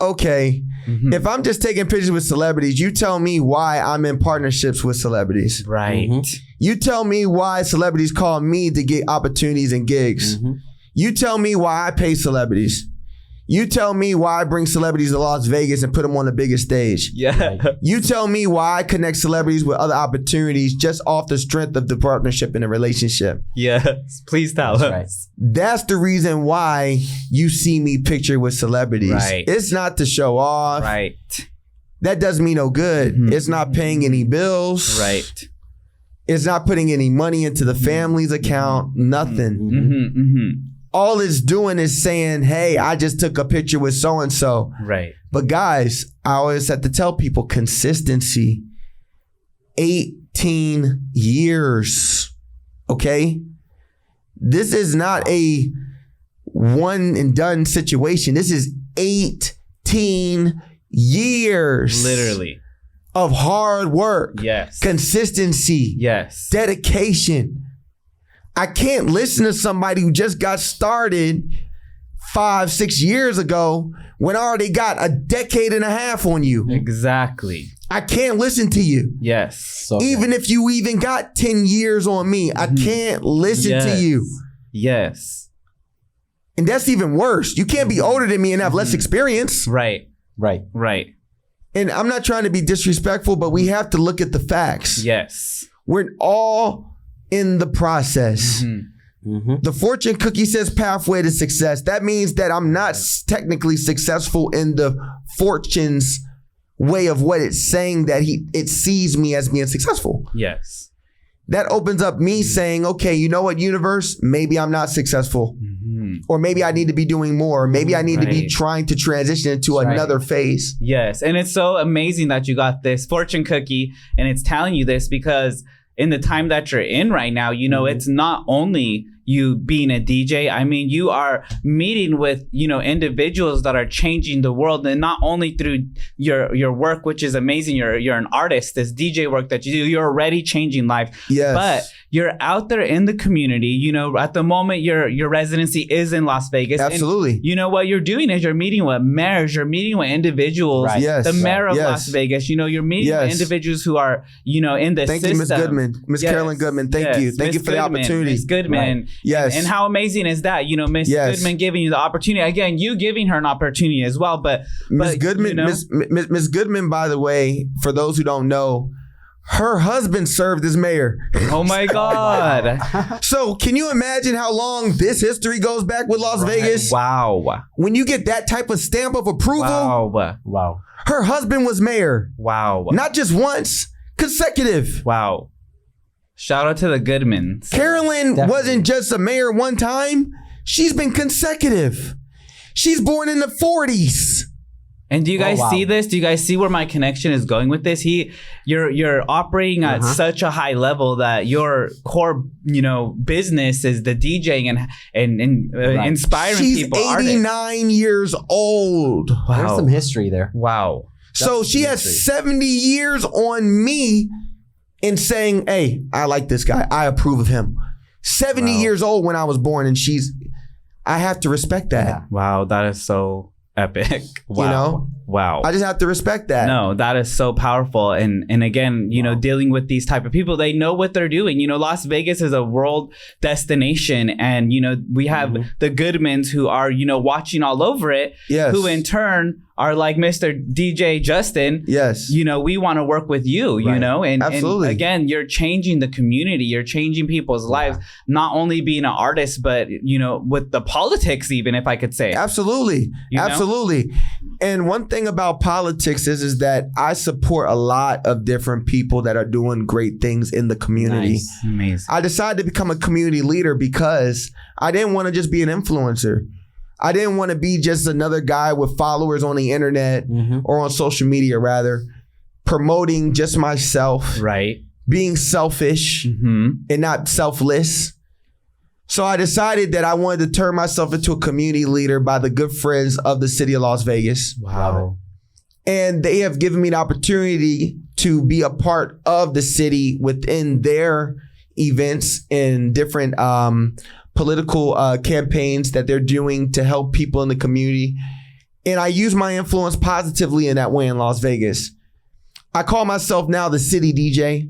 Okay. Mm-hmm. If I'm just taking pictures with celebrities, you tell me why I'm in partnerships with celebrities. Right. Mm-hmm. You tell me why celebrities call me to get opportunities and gigs. Mm-hmm. You tell me why I pay celebrities. You tell me why I bring celebrities to Las Vegas and put them on the biggest stage. Yeah. You tell me why I connect celebrities with other opportunities just off the strength of the partnership and the relationship. Yes. Please tell us. Right. That's the reason why you see me pictured with celebrities. Right. It's not to show off. Right. That does me no good. Mm-hmm. It's not paying any bills. Right. It's not putting any money into the family's account. Nothing. Mm-hmm. Mm-hmm. All it's doing is saying, hey, I just took a picture with so-and-so. Right. But guys, I always have to tell people consistency. 18 years. Okay? This is not a one and done situation. This is 18 years. Literally. Of hard work. Yes. Consistency. Yes. Dedication. I can't listen to somebody who just got started 5-6 years ago when I already got a decade and a half on you. Exactly. I can't listen to you. Yes. So even if you even got 10 years on me, I can't listen to you. Yes. And that's even worse. You can't be older than me and have less experience. Right. Right. Right. And I'm not trying to be disrespectful, but we have to look at the facts. Yes. We're all in the process. The fortune cookie says pathway to success. That means that I'm not technically successful in the fortune's way of what it's saying, that it sees me as being successful. Yes. That opens up me saying, okay, you know what, universe, maybe I'm not successful. Or maybe I need to be doing more. Maybe I need to be trying to transition into another phase. Yes. And it's so amazing that you got this fortune cookie and it's telling you this, because in the time that you're in right now, you know, it's not only you being a DJ. I mean, you are meeting with, you know, individuals that are changing the world, and not only through your work, which is amazing. You're an artist. This DJ work that you do, you're already changing life. Yes. But you're out there in the community. You know, at the moment, your residency is in Las Vegas. Absolutely. And you know what you're doing is you're meeting with mayors. You're meeting with individuals. Right. Yes. The mayor of Yes. Las Vegas. You know, you're meeting with individuals who are, you know, in the Thank system. you, Miss Goodman. Miss Carolyn Goodman. Thank you. Thank you for the opportunity. Miss Goodman. Yes. And how amazing is that? You know, Miss Goodman giving you the opportunity. Again, you giving her an opportunity as well. But Miss Goodman, you know, Miss Goodman, by the way, for those who don't know, her husband served as mayor. oh my God. So can you imagine how long this history goes back with Las Vegas? Wow. When you get that type of stamp of approval, Wow. her husband was mayor. Wow. Not just once, consecutive. Wow. Shout out to the Goodmans. Carolyn wasn't just a mayor one time. She's been consecutive. She's born in the 40s. And do you guys see this? Do you guys see where my connection is going with this? You're operating at such a high level that your core, you know, business is the DJing and inspiring She's people. 89 years old. Wow. There's some history there. Wow. So she has 70 years on me in saying, hey, I like this guy. I approve of him. 70 years old when I was born, and I have to respect that. Yeah. Wow, that is so epic. Wow. You know? Wow. I just have to respect that. No, that is so powerful. And again, you know, dealing with these type of people, they know what they're doing. You know, Las Vegas is a world destination. And, you know, we have the Goodmans who are, you know, watching all over it. Yes. Who in turn are like Mr. DJ Justin. Yes. You know, we want to work with you, you know, and Absolutely. And again, you're changing the community. You're changing people's lives, not only being an artist, but, you know, with the politics, even if I could say. Absolutely. You know? Absolutely. And one thing about politics is that I support a lot of different people that are doing great things in the community. Nice. Amazing. I decided to become a community leader because I didn't want to just be an influencer. I didn't want to be just another guy with followers on the internet or on social media, rather, promoting just myself, Right. being selfish and not selfless. So I decided that I wanted to turn myself into a community leader by the good friends of the city of Las Vegas. Wow. And they have given me the opportunity to be a part of the city within their events and different political campaigns that they're doing to help people in the community. And I use my influence positively in that way in Las Vegas. I call myself now the city DJ.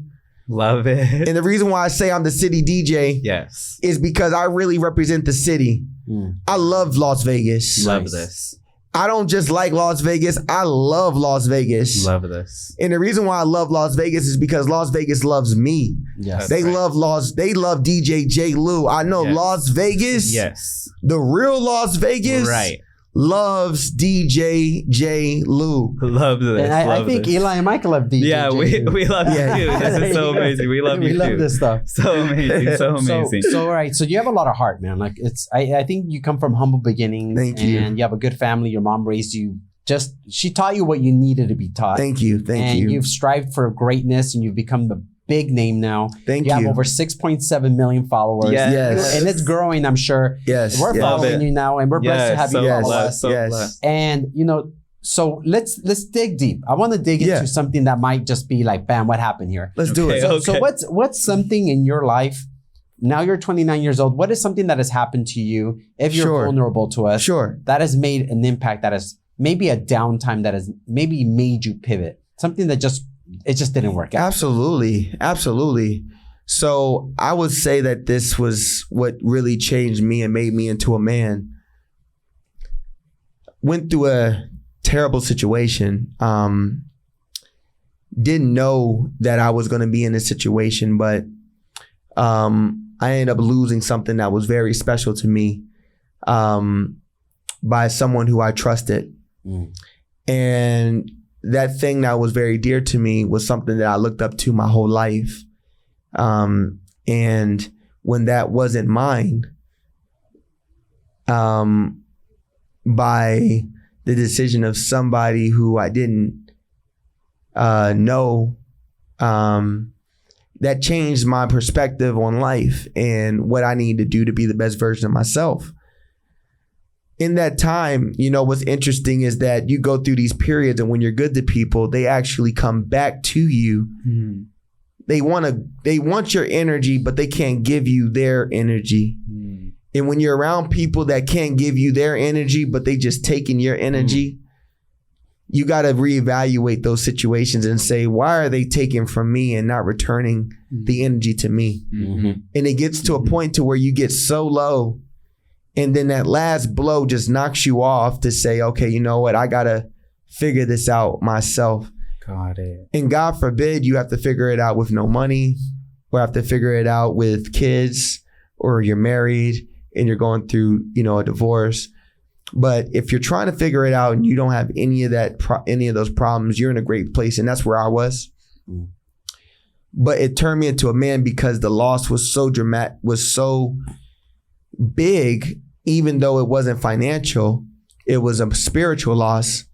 Love it. And the reason why I say I'm the city DJ Yes. is because I really represent the city. I love Las Vegas. Love this. I don't just like Las Vegas. I love Las Vegas. Love this. And the reason why I love Las Vegas is because Las Vegas loves me. Yes. They right. love DJ J. Lou. I know Yes. Las Vegas, Yes. the real Las Vegas, Right. loves DJ J. Lou. Love this. And I love think this. Eli and Michael love DJ. Yeah, we love Yeah. you too. This is so amazing. We love you We too. love this stuff. So amazing. So amazing. So all right. So you have a lot of heart, man. Like I think you come from humble beginnings. Thank you. And you have a good family. Your mom raised you. She taught you what you needed to be taught. Thank you. Thank and you. you've strived for greatness, and you've become the big name now. Thank You you. have over 6.7 million followers. Yes. And it's growing, I'm sure. Yes. We're yes. following you now, and we're blessed to have you follow us. Yes. And, you know, so let's dig deep. I want to dig into something that might just be like, bam, what happened here? Let's do it. So what's something in your life? Now you're 29 years old. What is something that has happened to you, if you're vulnerable to us, that has made an impact, that has maybe a downtime that has maybe made you pivot? Something that just didn't work out. Absolutely. So I would say that this was what really changed me and made me into a man. Went through a terrible situation. Didn't know that I was going to be in this situation, but I ended up losing something that was very special to me by someone who I trusted. And that thing that was very dear to me was something that I looked up to my whole life. And when that wasn't mine, by the decision of somebody who I didn't know, that changed my perspective on life and what I need to do to be the best version of myself. In that time, you know, what's interesting is that you go through these periods, and when you're good to people, they actually come back to you. They want your energy, but they can't give you their energy. And when you're around people that can't give you their energy, but they just taking your energy, you got to reevaluate those situations and say, why are they taking from me and not returning the energy to me? And it gets to a point to where you get so low, and then that last blow just knocks you off to say, okay, you know what? I got to figure this out myself. Got it. And God forbid you have to figure it out with no money, or have to figure it out with kids, or you're married and you're going through, you know, a divorce. But if you're trying to figure it out and you don't have any of that, any of those problems, you're in a great place. And that's where I was. But it turned me into a man because the loss was so dramatic, was so big, even though it wasn't financial, it was a spiritual loss,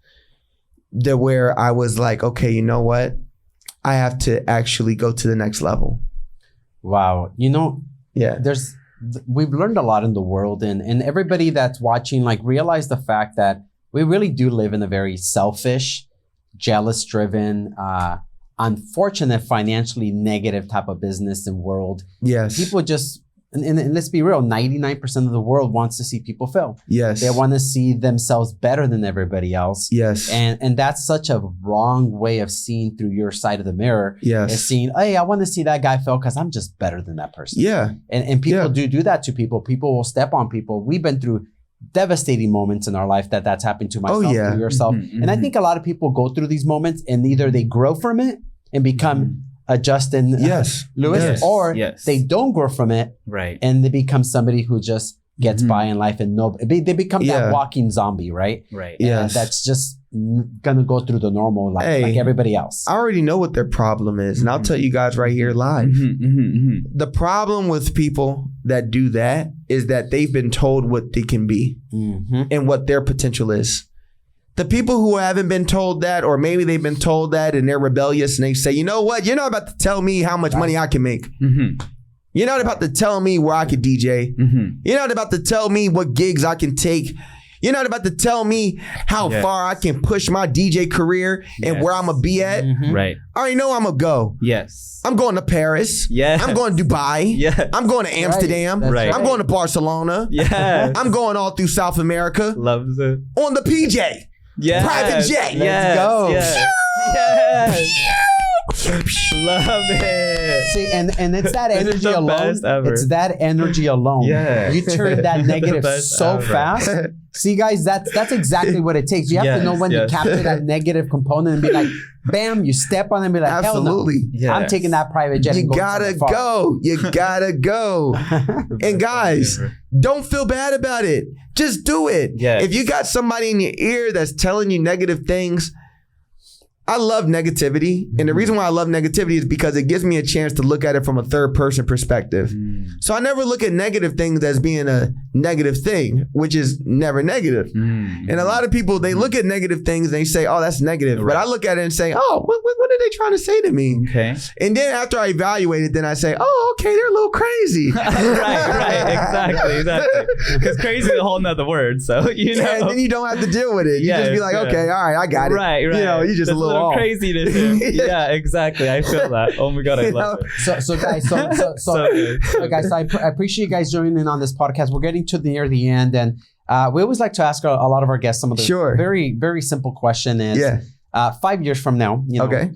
that where I was like, okay, you know what? I have to actually go to the next level. Wow. You know, we've learned a lot in the world, and everybody that's watching, like, realize the fact that we really do live in a very selfish, jealous driven, unfortunate, financially negative type of business and world. Yes. People just, and let's be real, 99% of the world wants to see people fail. Yes. They want to see themselves better than everybody else. Yes. And that's such a wrong way of seeing through your side of the mirror. Yes. Is seeing, hey, I want to see that guy fail because I'm just better than that person. Yeah. And people do that to people. People will step on people. We've been through devastating moments in our life that's happened to myself, to yourself. And I think a lot of people go through these moments, and either they grow from it and become a Justin Lewis, or they don't grow from it, and they become somebody who just gets by in life, and they become that walking zombie, right? Yes. That's just gonna go through the normal life like everybody else. I already know what their problem is, and I'll tell you guys right here live. The problem with people that do that is that they've been told what they can be and what their potential is. The people who haven't been told that, or maybe they've been told that and they're rebellious and they say, you know what? You're not about to tell me how much money I can make. You're not about to tell me where I could DJ. You're not about to tell me what gigs I can take. You're not about to tell me how far I can push my DJ career and where I'm going to be at. I already know I'm going to go. I'm going to Paris. I'm going to Dubai. I'm going to Amsterdam. I'm going to Barcelona. I'm going all through South America. Loves it. On the PJ. Private jet. Let's go. Love it. See, and it's that energy alone. It's that energy alone. You turn that negative so fast. See, guys, that's exactly what it takes. You have to know when to capture that negative component and be like, bam, you step on it and be like, absolutely. Hell no. I'm taking that private jet. You gotta go. You gotta go. And guys, don't feel bad about it. Just do it. If you got somebody in your ear that's telling you negative things, I love negativity. And the reason why I love negativity is because it gives me a chance to look at it from a third person perspective. So I never look at negative things as being a negative thing, which is never negative. And a lot of people, they look at negative things and they say, oh, that's negative. But I look at it and say, oh, what are they trying to say to me? Okay. And then after I evaluate it, then I say, oh, okay, they're a little crazy. right. Exactly. Because crazy is a whole nother word. So, you know. Yeah, and then you don't have to deal with it. You just be like, okay, all right, I got it. Right. You know, you just a little off. Craziness. Yeah, exactly. I feel that. Oh my God, I love it. So guys, guys, I appreciate you guys joining in on this podcast. We're getting to near the end, and we always like to ask a lot of our guests some of the very, very simple question is, 5 years from now, you know,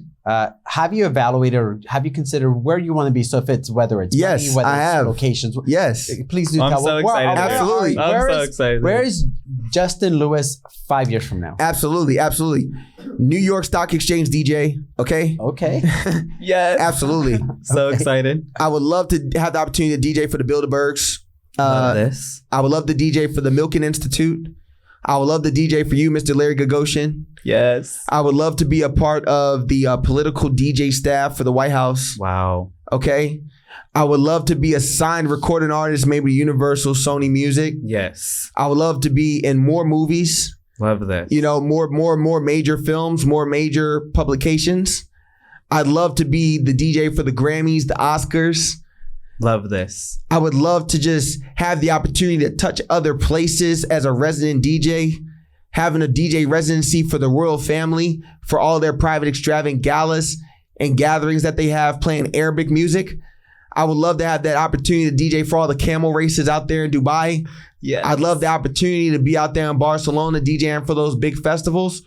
have you evaluated or have you considered where you want to be? So if it's whether it's money, whether I it's have locations, please do I'm tell. so excited. Absolutely. I'm so excited. Where is Justin Lewis 5 years from now? Absolutely. New York Stock Exchange DJ. Okay. Yes. Absolutely. So excited. I would love to have the opportunity to DJ for the Bilderbergs. Love this. I would love to DJ for the Milken Institute. I would love to DJ for you, Mr. Larry Gagosian. Yes. I would love to be a part of the political DJ staff for the White House. Wow. Okay. I would love to be a signed recording artist, maybe Universal, Sony Music. Yes. I would love to be in more movies. Love this. You know, more major films, more major publications. I'd love to be the DJ for the Grammys, the Oscars. Love this. I would love to just have the opportunity to touch other places as a resident DJ, having a DJ residency for the royal family, for all their private extravagant galas and gatherings that they have playing Arabic music. I would love to have that opportunity to DJ for all the camel races out there in Dubai. Yeah, I'd love the opportunity to be out there in Barcelona DJing for those big festivals.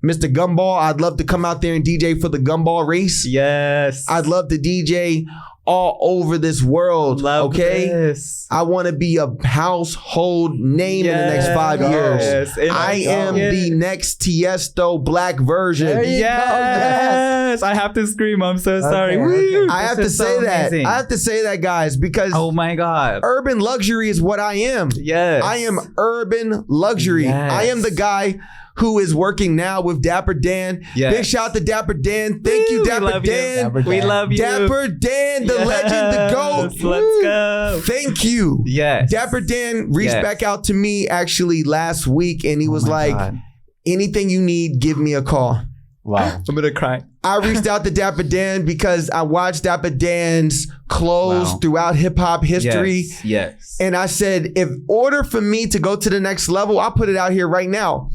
Mr. Gumball, I'd love to come out there and DJ for the Gumball race. Yes. I'd love to DJ all over this world. Love this. I want to be a household name in the next 5 years. I am the next Tiesto black version. Yes. I have to scream. I'm so sorry. Okay. I have to say that. I have to say that, guys, because oh my God, urban luxury is what I am. Yes. I am urban luxury. Yes. I am the guy who is working now with Dapper Dan. Yes. Big shout out to Dapper Dan. Thank you, Dapper Dan. We love you. Dapper Dan, the legend, the GOAT. Let's go. Thank you. Yes. Dapper Dan reached back out to me actually last week and he was like, anything you need, give me a call. Wow. I'm gonna cry. I reached out to Dapper Dan because I watched Dapper Dan's clothes throughout hip hop history. Yes. And I said, if order for me to go to the next level, I'll put it out here right now.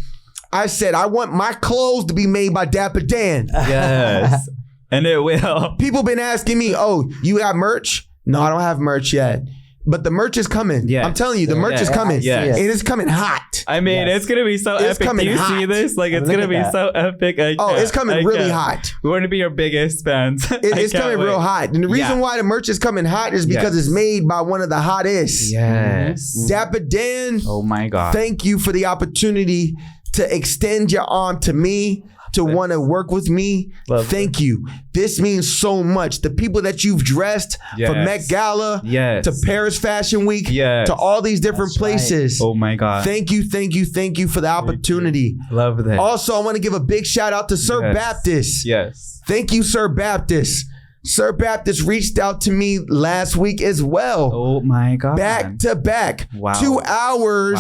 I said, I want my clothes to be made by Dapper Dan. Yes. And it will. People been asking me, oh, you got merch? No, I don't have merch yet. But the merch is coming. Yeah. I'm telling you, the merch is coming. Yeah. And it's coming hot. I mean, it's going to be so epic. Do you see this? Like, it's going to be so epic. It's coming really hot. We want to be your biggest fans. It's coming real hot. And the reason why the merch is coming hot is because it's made by one of the hottest. Yes. Dapper Dan. Oh my God. Thank you for the opportunity to extend your arm to me, to want to work with me. Thank you. This means so much. The people that you've dressed from Met Gala to Paris Fashion Week to all these different places. Oh my God. Thank you for the opportunity. Love that. Also, I want to give a big shout out to Sir Baptist. Yes. Thank you, Sir Baptist. Sir Baptist reached out to me last week as well. Oh my God. Back to back. Wow. 2 hours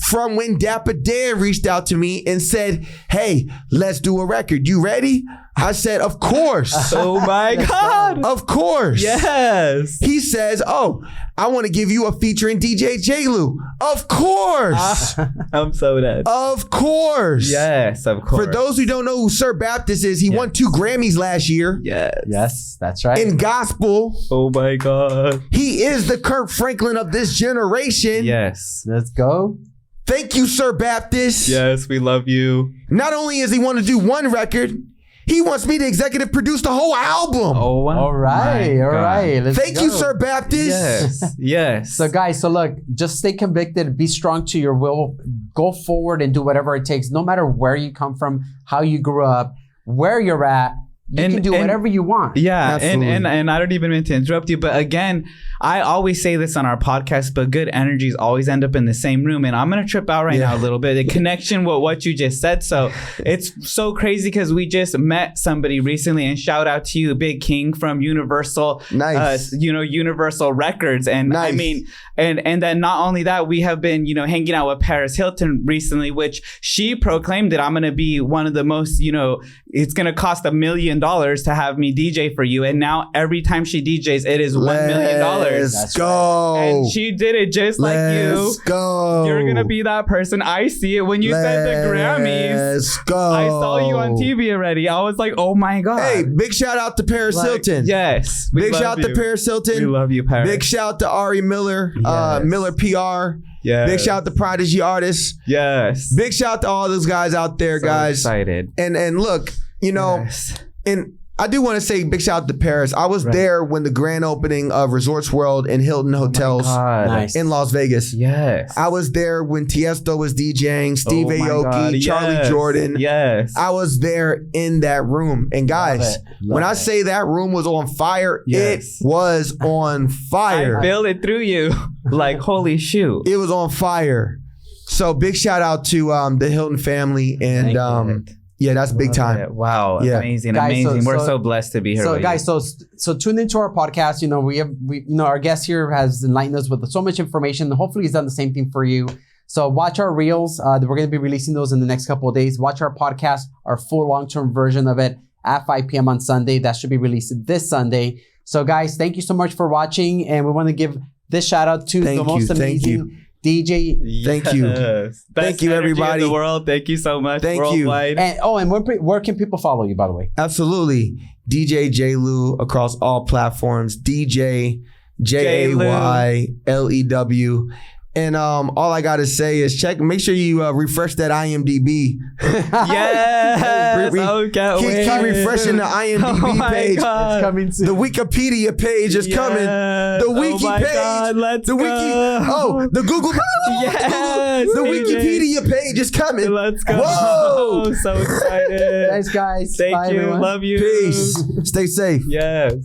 from when Dapper Dan reached out to me and said, hey, let's do a record. You ready? I said, of course. Oh my God. Of course. Yes. He says, oh, I want to give you a featuring DJ J-Lu. Of course. I'm so dead. Of course. Yes, of course. For those who don't know who Sir Baptist is, he won 2 Grammys last year. Yes, that's right. In gospel. Oh my God. He is the Kirk Franklin of this generation. Yes. Let's go. Thank you, Sir Baptist. Yes, we love you. Not only does he want to do one record, he wants me to executive produce the whole album. Oh, wow. All right. Thank you, Sir Baptist. Yes. Yes. So guys, look, just stay convicted, be strong to your will, go forward and do whatever it takes, no matter where you come from, how you grew up, where you're at. you can do whatever you want. Yeah, and I don't even mean to interrupt you, but again, I always say this on our podcast, but good energies always end up in the same room. And I'm gonna trip out right now a little bit. The connection with what you just said. So it's so crazy because we just met somebody recently, and shout out to you, Big King from Universal, Universal Records. And I mean, and then not only that, we have been, hanging out with Paris Hilton recently, which she proclaimed that I'm gonna be one of the most, it's gonna cost $1 million to have me DJ for you. And now every time she DJs, it is $1 million. Let's go. And she did it just like you. Let's go. You're gonna be that person. I see it. When you said the Grammys, let's go. I saw you on TV already. I was like, oh my God. Hey, big shout out to Paris Hilton. Yes. Big shout out to Paris Hilton. We love you, Paris. Big shout out to Ari Miller, Miller PR. Yes. Big shout out to Prodigy Artists. Yes. Big shout out to all those guys out there, guys. Excited. And look, and I do want to say big shout out to Paris. I was there when the grand opening of Resorts World and Hilton Hotels in Las Vegas. Yes. I was there when Tiesto was DJing, Steve Aoki, Charlie Jordan. Yes. I was there in that room. And guys, when I say that room was on fire, it was on fire. I feel it through you. Like, holy shoot. It was on fire. So big shout out to the Hilton family. And yeah, that's big time. Wow. Yeah. Amazing. Guys, amazing. We're so blessed to be here. So guys, so tune into our podcast. We our guest here has enlightened us with so much information. Hopefully he's done the same thing for you. So watch our reels. We're going to be releasing those in the next couple of days. Watch our podcast, our full long-term version of it at 5 p.m. on Sunday. That should be released this Sunday. So guys, thank you so much for watching. And we want to give this shout out to the most amazing DJ. Thank you. Thank you, everybody in the world. Thank you so much. Thank worldwide. you. And where can people follow you, by the way? Absolutely. DJ J. Lou across all platforms. DJ JAYLEW. And all I gotta say is make sure you refresh that IMDb. Yes. Keep refreshing the IMDb page. God. It's coming soon. The Wikipedia page is coming. The wiki page. God, let's go. The Google. Yes. The Wikipedia page is coming. Let's go. Whoa. So excited. Thanks, guys. Thank Bye, you. everyone. Love you. Peace. Stay safe. Yes.